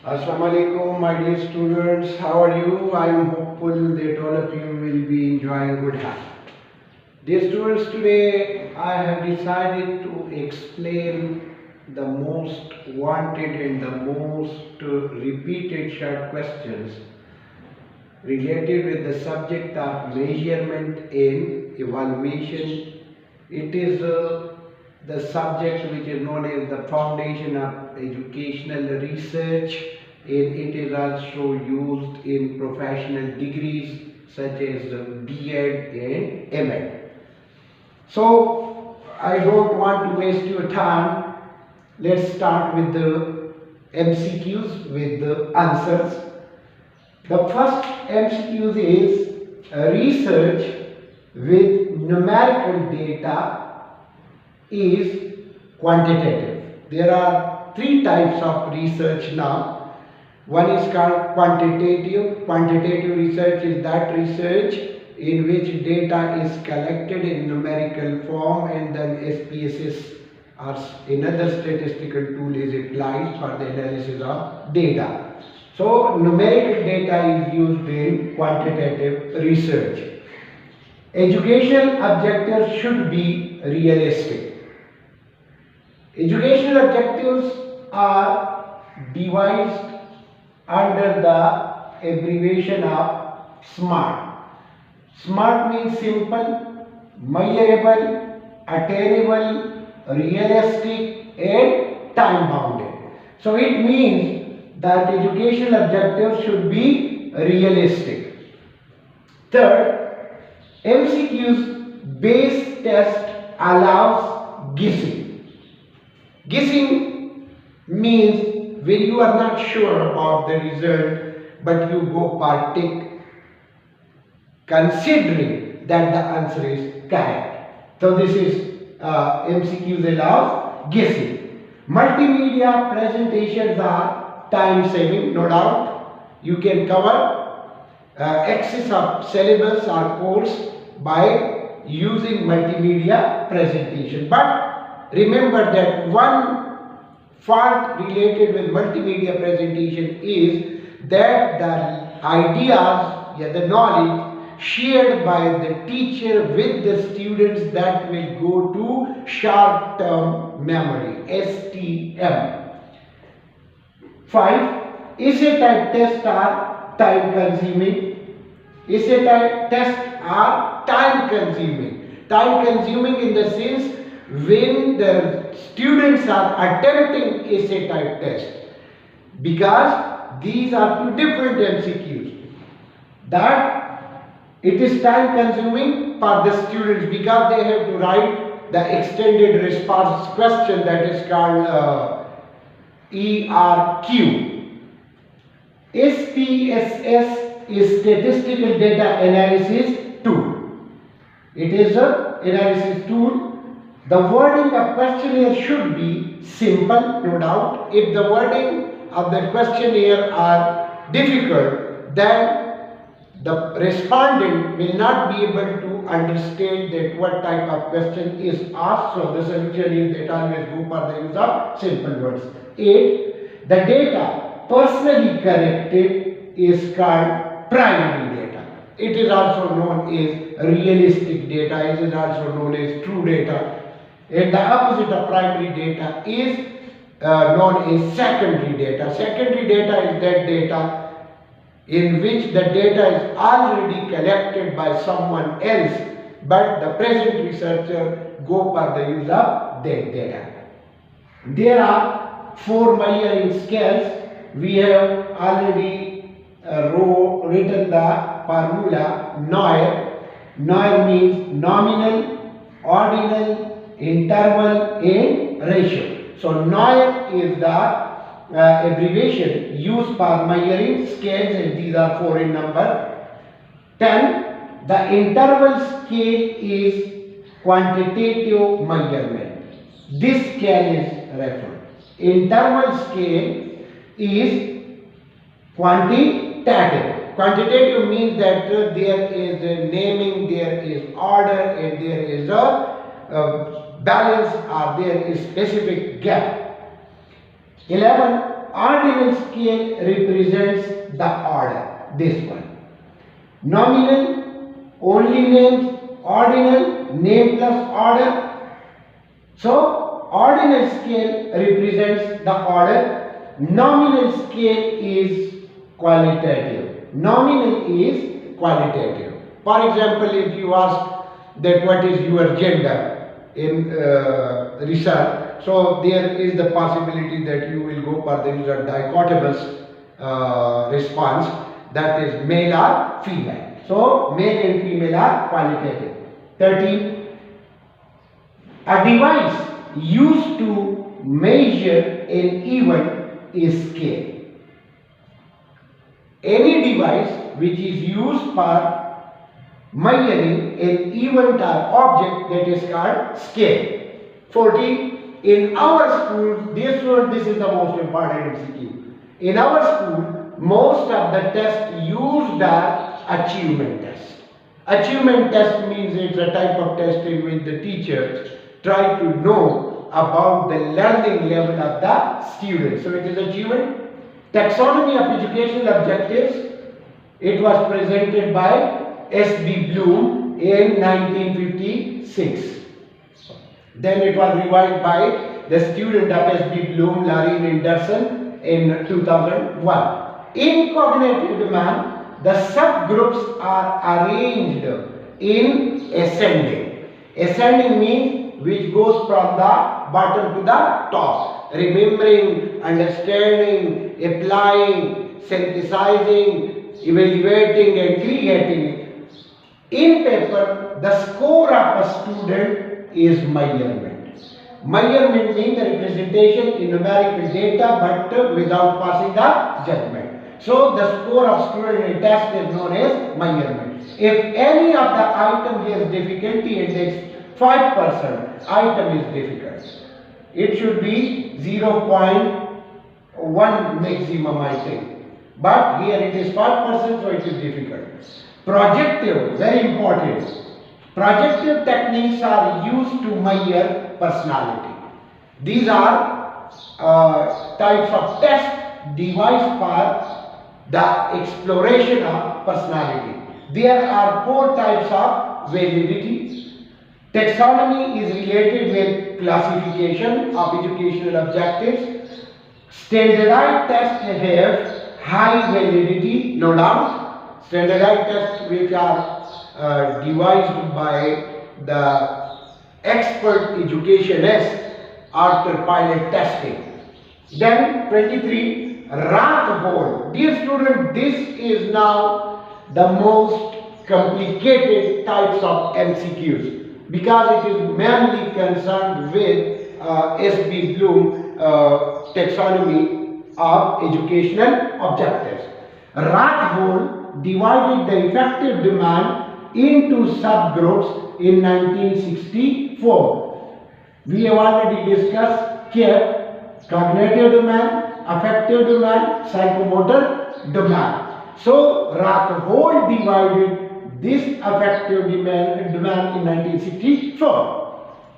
Assalamu alaikum, my dear students. How are you? I am hopeful that all of you will be enjoying good health. Dear students, today I have decided to explain the most wanted and the most repeated short questions related with the subject of measurement and evaluation. It is the subject which is known as the foundation of educational research, and it is also used in professional degrees such as B.Ed and M.Ed. So I don't want to waste your time. Let's start with the MCQs, with the answers. The first MCQ is research with numerical data is quantitative. There are three types of research now. One is called quantitative. Quantitative research is that research in which data is collected in numerical form and then SPSS or another statistical tool is applied for the analysis of data. So numerical data is used in quantitative research. Educational objectives should be realistic. Educational objectives are devised under the abbreviation of SMART. SMART means simple, measurable, attainable, realistic and time bounded. So it means that educational objectives should be realistic. Third, MCQ's base test allows guessing. Guessing means when you are not sure about the result but you go partake considering that the answer is correct. So this is MCQs allows guessing. Multimedia presentations are time saving, no doubt. You can cover excess of syllabus or course by using multimedia presentation. But remember that one fault related with multimedia presentation is that the ideas, the knowledge shared by the teacher with the students, that will go to short-term memory, STM. 5. Essay type tests are time consuming. Essay type tests are time consuming. Time consuming in the sense when the students are attempting essay type test, because these are two different MCQs, that it is time consuming for the students because they have to write the extended response question, that is called ERQ. SPSS is statistical data analysis tool. It is an analysis tool. The wording of questionnaire should be simple, no doubt. If the wording of the questionnaire are difficult, then the respondent will not be able to understand that what type of question is asked. So the solution is that always go for the use of simple words. 8. The data personally corrected is called primary data. It is also known as realistic data. It is also known as true data. And the opposite of primary data is known as secondary data. Secondary data is that data in which the data is already collected by someone else, but the present researcher go for the use of that data. There are 4 measuring scales. We have already written the formula NOIR. NOIR means nominal, ordinal, interval and ratio. So NOIR is the abbreviation used for measuring scales, and these are 4 in number. 10. The interval scale is quantitative measurement. This scale is referred. Interval scale is quantitative. Quantitative means that there is a naming, there is order, and there is a balance, or there is specific gap. 11. ordinal scale represents the order. This one. Nominal, only names, ordinal, name plus order. So, ordinal scale represents the order. Nominal scale is qualitative. Nominal is qualitative. For example, if you ask that what is your gender in research, so there is the possibility that you will go for the result dichotomous response, that is male or female. So male and female are qualitative. 13. A device used to measure an event is scale. Any device which is used for measuring an event or object, that is called scale. 14. In our school, this is the most important MCQ. In our school, most of the tests used are achievement test. Achievement test means it's a type of test in which the teacher try to know about the learning level of the student. So it is achievement. Taxonomy of educational objectives. It was presented by S.B. Bloom in 1956. Then it was revised by the student of S.B. Bloom, Larry Anderson, in 2001. In cognitive domain, the subgroups are arranged in ascending. Ascending means which goes from the bottom to the top. Remembering, understanding, applying, synthesizing, evaluating and creating. In paper, the score of a student is measurement. Measurement means the representation in numerical data but without passing the judgment. So the score of student in a test is known as measurement. If any of the item has difficulty index 5%, item is difficult. It should be 0.1 maximum, I think. But here it is 5%, so it is difficult. Projective, very important. Projective techniques are used to measure personality. These are types of test devised for the exploration of personality. There are 4 types of validity. Taxonomy is related with classification of educational objectives. Standardized tests have high validity, no doubt. Standardized tests which are devised by the expert educationists after pilot testing. Then 23, Rath hole. Dear student, this is now the most complicated types of MCQs because it is mainly concerned with S.B. Bloom taxonomy of educational objectives. Rath hole divided the effective demand into subgroups in 1964. We have already discussed here cognitive domain, affective domain, psychomotor domain. So Rath hole divided this affective domain in 1964.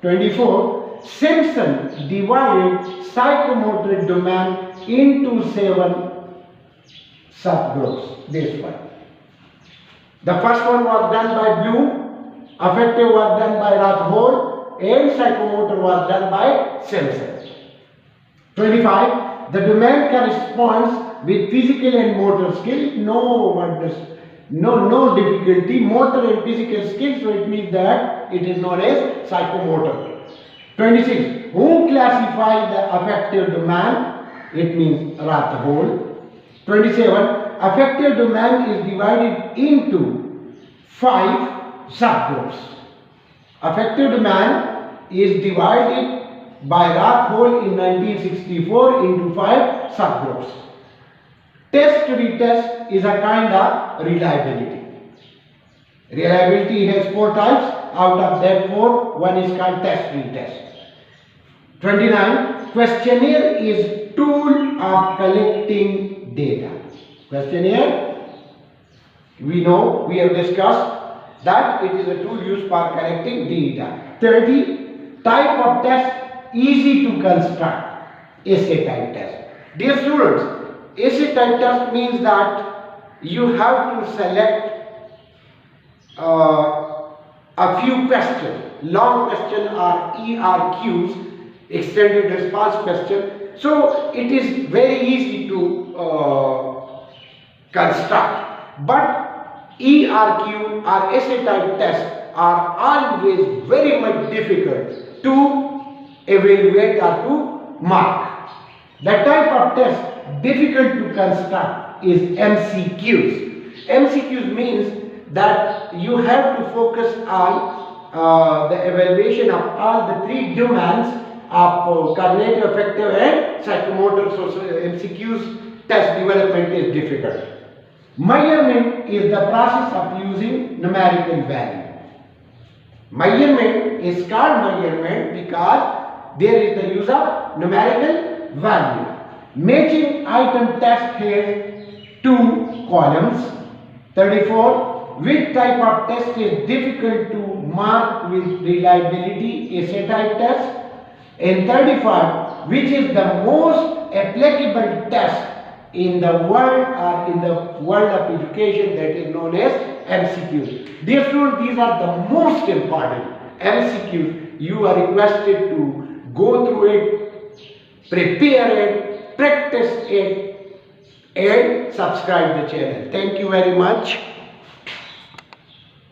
24. Simpson divided psychomotor domain into 7 subgroups. This one. The first one was done by Bloom, affective was done by Rath hole, and psychomotor was done by Simpson. 25. The domain corresponds with physical and motor skill. No difficulty. Motor and physical skills, so it means that it is known as psychomotor. 26. Who classifies the affective domain? It means Rath hole. 27. Affective domain is divided into 5 subgroups. Affective domain is divided by Rath hole in 1964 into 5 subgroups. Test-retest is a kind of reliability. Reliability has 4 types. Out of that 4, one is called test-retest. 29. Questionnaire is tool of collecting data. Questionnaire, we know, we have discussed that it is a tool used for collecting data. 30. Type of test easy to construct. Essay type test. Dear students, essay type test means that you have to select a few questions, long question or ERQs, extended response question. So it is very easy to construct, but ERQ or essay type tests are always very much difficult to evaluate or to mark. The type of test difficult to construct is MCQs. MCQs means that you have to focus on the evaluation of all the three domains of cognitive, affective and psychomotor. So MCQs test development is difficult. Measurement is the process of using numerical value. Measurement is called measurement because there is the use of numerical value. Matching item test has two columns. 34. Which type of test is difficult to mark with reliability? Essay type test. And 35. Which is the most applicable test in the world or in the world of education, that is known as MCQs. Dear students, these are the most important MCQs. You are requested to go through it, prepare it, practice it and subscribe the channel. Thank you very much.